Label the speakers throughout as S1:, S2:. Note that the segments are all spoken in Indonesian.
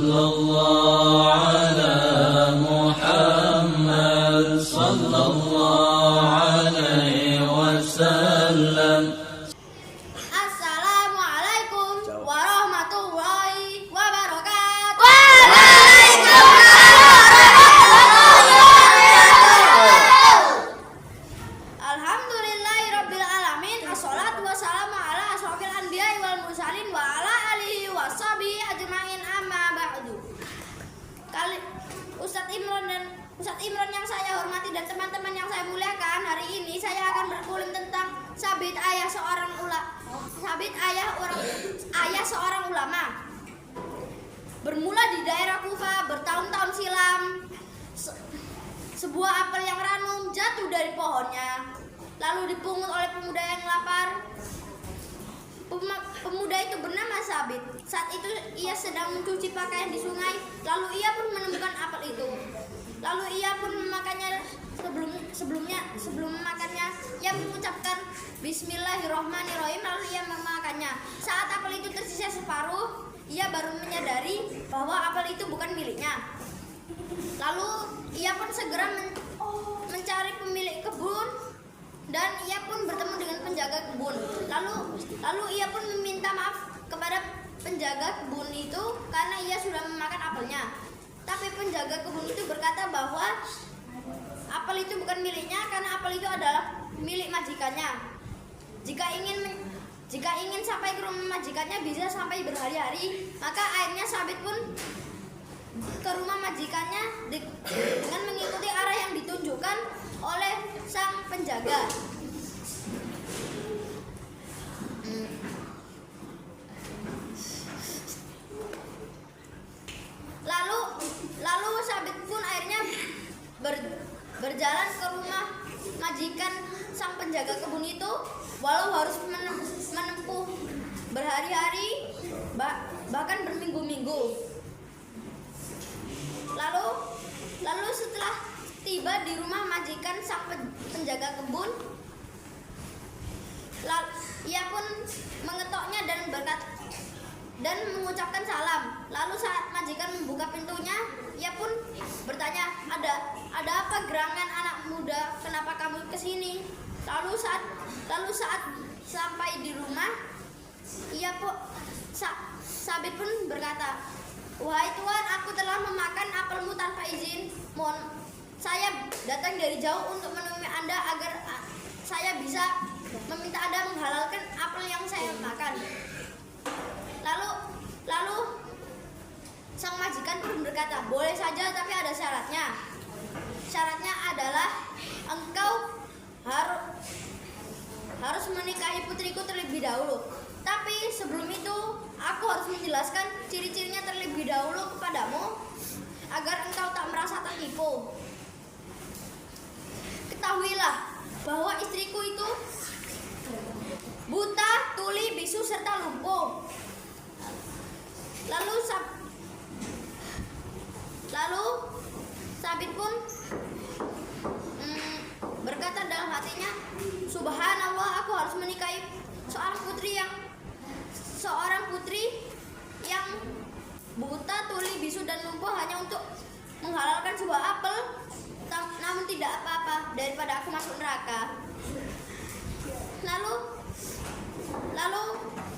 S1: Sallallahu ala Muhammad sallallahu alaihi wasallam.
S2: Assalamualaikum warahmatullahi wabarakatuh. Alhamdulillahirabbil alamin. Assalatu wassalamu ala asyrofil anbiya'i wal mursalin wa ala alihi washabihi ajmain, amma ba'du. Ustadz Imron yang saya hormati dan teman-teman yang saya muliakan, hari ini saya akan berkulim tentang sabit ayah seorang ulama. Bermula di daerah Kufa bertahun-tahun silam, sebuah apel yang ranum jatuh dari pohonnya, lalu dipungut oleh pemuda yang lapar. Pemuda itu bernama Sabit. Saat itu ia sedang mencuci pakaian di sungai, lalu ia pun menemukan apel itu. Lalu ia pun memakannya. Sebelum memakannya, ia mengucapkan Bismillahirrohmanirrohim, lalu ia memakannya. Saat apel itu tersisa separuh, ia baru menyadari bahwa apel itu bukan miliknya. Lalu ia pun segera mencari pemilik kebun, dan ia pun bertemu dengan penjaga kebun. Lalu ia pun meminta maaf kepada penjaga kebun itu karena ia sudah memakan apelnya. Tapi penjaga kebun itu berkata bahwa apel itu bukan miliknya karena apel itu adalah milik majikannya. Jika ingin sampai ke rumah majikannya bisa sampai berhari-hari, maka akhirnya Sabit pun ke rumah majikannya dengan mengikuti arah yang ditunjukkan oleh sang penjaga. Lalu Sabit pun akhirnya berjalan ke rumah majikan sang penjaga kebun itu, walau harus menempuh berhari-hari bahkan berminggu-minggu. Lalu setelah tiba di rumah majikan sang penjaga kebun, ia pun mengetoknya dan mengucapkan salam. Lalu saat majikan membuka pintunya, ia pun bertanya, ada apa gerangan anak muda? Kenapa kamu kesini? Lalu saat sampai di rumah, Sabit pun berkata, wahai Tuan, aku telah memakan apelmu tanpa izin. Saya datang dari jauh untuk menemui Anda agar saya bisa meminta Anda menghalalkan apel yang saya makan. Lalu sang majikan pun berkata, boleh saja, tapi ada syaratnya. Syaratnya adalah engkau harus menikahi putriku terlebih dahulu. Tapi sebelum itu aku harus menjelaskan ciri-cirinya terlebih dahulu kepadamu agar engkau tak merasa tertipu. Ketahuilah bahwa istriku itu buta, tuli, bisu, serta lumpuh. Lalu Sabit pun berkata dalam hatinya, subhanallah, aku harus menikahi seorang putri yang buta, tuli, bisu, dan lumpuh hanya untuk menghalalkan sebuah apel, namun tidak apa-apa daripada aku masuk neraka. Lalu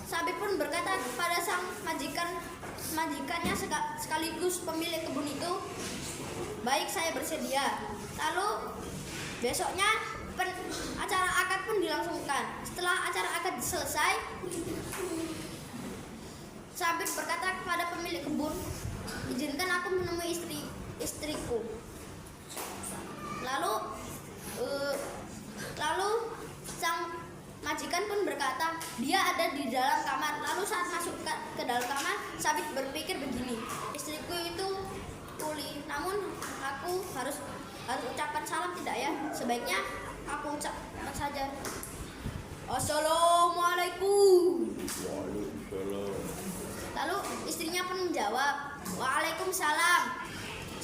S2: Sabit pun berkata kepada sang majikannya sekaligus pemilik kebun itu, baik, saya bersedia. Lalu besoknya acara akad pun dilangsungkan. Setelah acara akad selesai, Sabit berkata kepada pemilik kebun, izinkan aku menemui istriku. Lalu sang majikan pun berkata, dia ada di dalam kamar. Lalu saat masuk ke dalam kamar, Sabit berpikir begini, istriku itu tuli, namun aku harus ucapkan salam tidak ya? Sebaiknya aku ucapkan saja, Assalamualaikum. Lalu istrinya pun menjawab, Waalaikumsalam.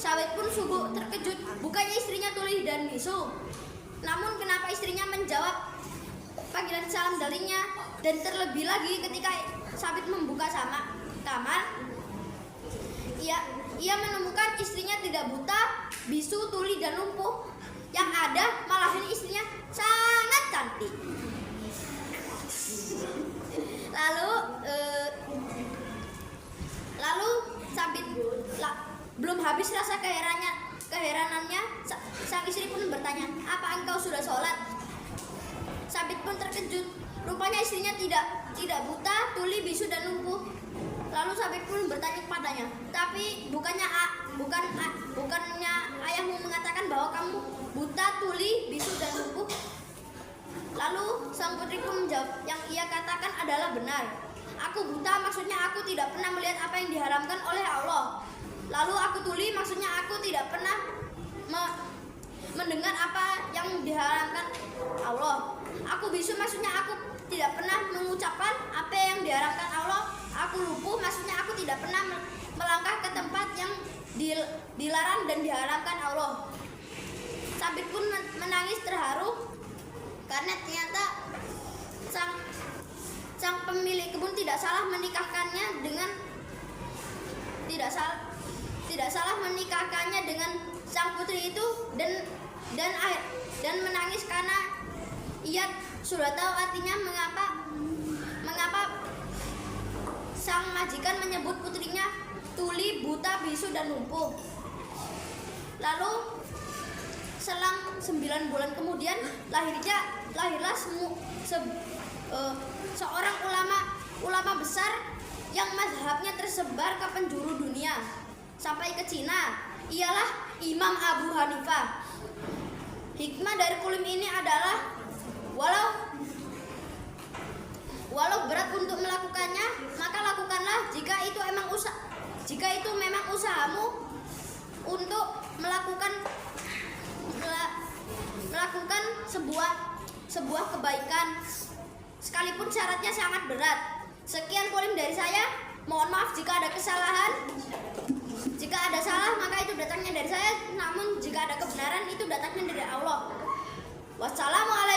S2: Sabit pun sungguh terkejut, bukannya istrinya tuli dan bisu. Namun kenapa istrinya menjawab panggilan salam darinya? Dan terlebih lagi ketika Sabit membuka kamar, ia ia menemukan istrinya tidak buta, bisu, tuli, dan lumpuh. Yang ada malah ini istrinya sangat cantik. Lalu Sabit belum habis rasa keheranannya, sang istri pun bertanya, "Apa engkau sudah sholat?" Sabit pun terkejut. Rupanya istrinya tidak buta, tuli, bisu, dan lumpuh. Lalu Sabit pun bertanya kepadanya, "Tapi bukannya ayahmu mengatakan bahwa kamu buta, tuli, bisu, dan lumpuh?" Lalu sang putri pun menjawab, "Yang ia katakan adalah benar. Aku buta, maksudnya aku tidak pernah melihat apa yang diharamkan oleh Allah. Lalu aku tuli, maksudnya aku tidak pernah mendengar apa yang diharamkan Allah. Aku bisu, maksudnya aku tidak pernah mengucapkan apa yang diharamkan Allah. Aku lumpuh, maksudnya aku tidak pernah melangkah ke tempat yang dilarang dan diharamkan Allah." Sabit pun menangis terharu karena ternyata sang pemilik kebun tidak salah menikahkannya dengan sang putri itu, dan menangis karena ia sudah tahu artinya mengapa sang majikan menyebut putrinya tuli, buta, bisu, dan lumpuh. Lalu selang 9 bulan kemudian lahirlah seorang ulama besar yang mazhabnya tersebar ke penjuru dunia sampai ke Cina. Ialah Imam Abu Hanifah. Hikmah dari kulim ini adalah walau berat untuk melakukannya, maka lakukanlah jika itu memang usahamu untuk melakukan sebuah kebaikan, sekalipun syaratnya sangat berat. Sekian kulim dari saya. Mohon maaf jika ada kesalahan. Jika ada salah, maka itu datangnya dari saya. Namun jika ada kebenaran, itu datangnya dari Allah. Wassalamualaikum